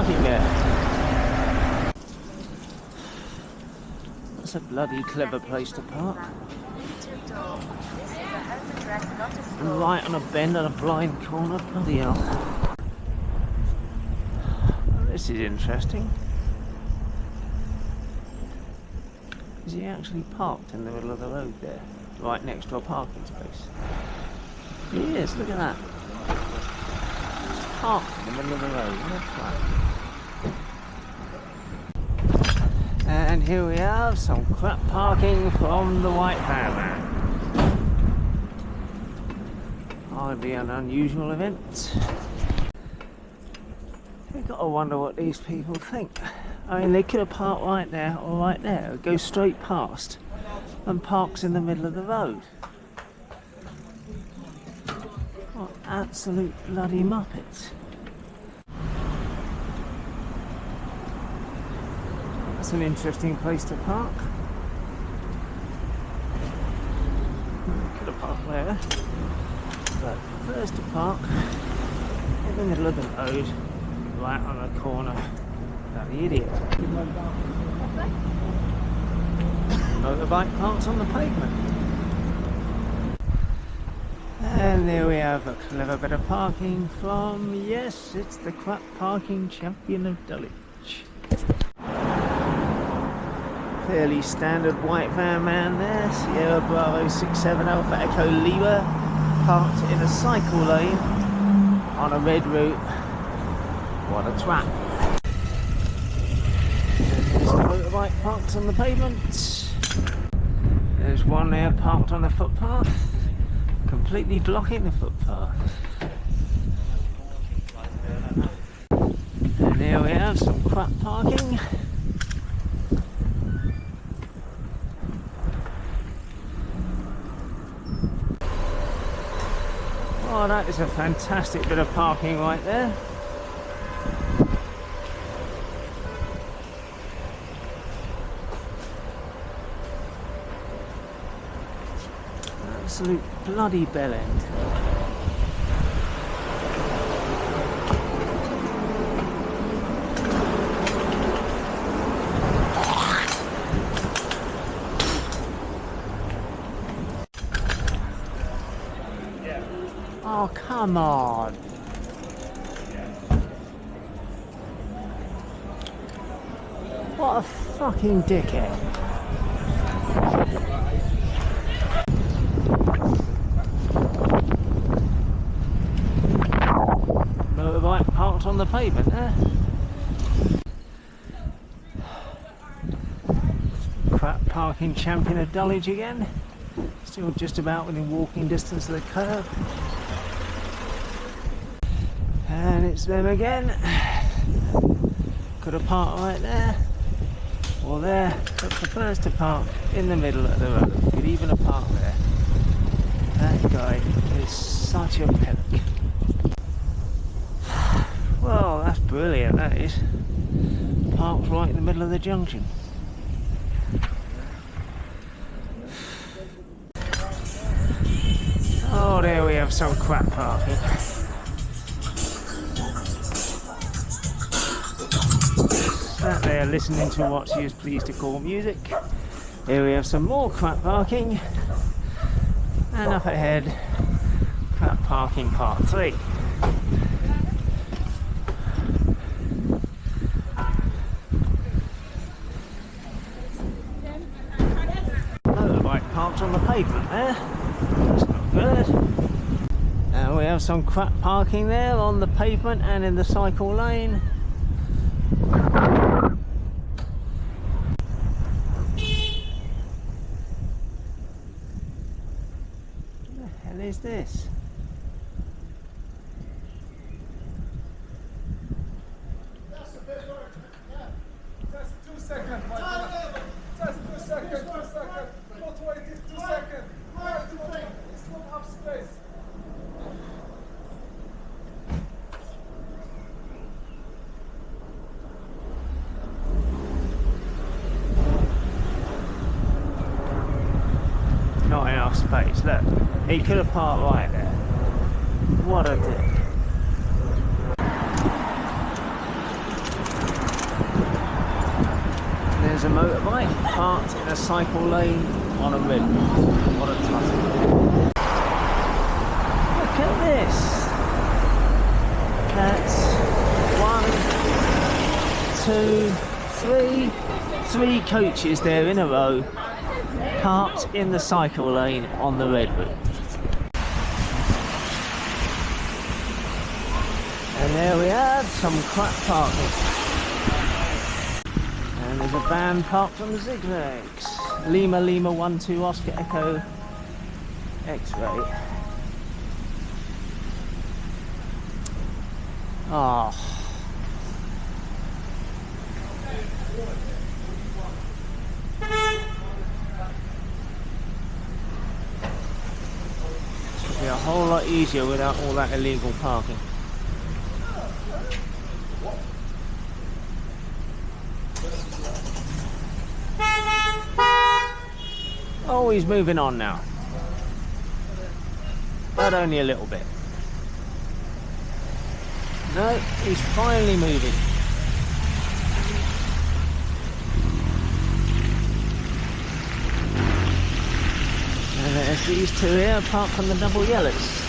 parking there. That's a bloody clever place to park. Right on a bend on a blind corner, bloody hell. Well, this is interesting. Is he actually parked in the middle of the road there? Right next to a parking space? He is, look at that. He's parked in the middle of the road, that's right. And here we have some crap parking from the white van man. Hardly an unusual event. We've got to wonder what these people think. I mean, they could have parked right there or right there. Go straight past and parks in the middle of the road. What absolute bloody muppets. That's an interesting place to park. Could have parked there. But first to park in the middle of the road, right on a corner. Bloody idiot. Motorbike parks on the pavement. And there we have a clever bit of parking from, yes, it's the crap parking champion of Dulwich. Fairly standard white van man there, Sierra Bravo 67 Alpha Echo Lima, parked in a cycle lane on a red route. What a twat. There's a motorbike parked on the pavement. There's one there parked on the footpath, completely blocking the footpath. And there we have some crap parking. Oh, that is a fantastic bit of parking right there. Absolute bloody bell end. Oh, come on. What a fucking dickhead. Motorbike parked on the pavement there. Crap parking champion of Dulwich again. Still just about within walking distance of the curb. And it's them again. Could have parked right there or there, but prefers to park in the middle of the road. Could even have parked there. That guy is such a pelican. Well, that's brilliant, that is. Parked right in the middle of the junction. Oh, there we have some crap parking. Sat there listening to what she is pleased to call music. Here we have some more crap parking. And up ahead, crap parking part 3. Motorbike parked on the pavement there. That's not good. And we have some crap parking there on the pavement and in the cycle lane. What the hell is this? Just 2 seconds, my friend. Just 2 seconds, 2 seconds. Not waiting 2 seconds. It's not up space. Not enough space, look. He could have parked right there. What a dick. There's a motorbike parked in a cycle lane on a red. What a tutty. Look at this. That's 1, 2, 3 coaches there in a row parked in the cycle lane on the red route. And there we have some crap parking. And there's a van parked on the zigzags. Lima Lima 12 Oscar Echo X-ray. Oh. This would be a whole lot easier without all that illegal parking. Oh, he's moving on now. But only a little bit. No, he's finally moving. And there's these two here parked on the double yellows.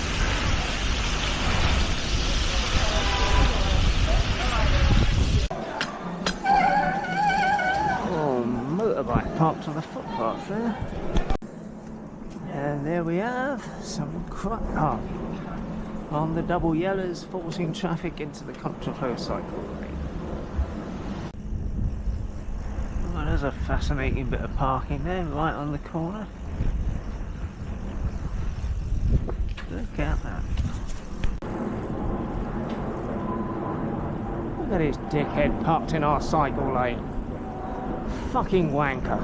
Motorbike parked on the footpath there. And there we have some crap parking on the double yellows, forcing traffic into the contraflow cycle lane. Oh, there's a fascinating bit of parking there, right on the corner. Look at that. Look at this dickhead parked in our cycle lane. Fucking wanker.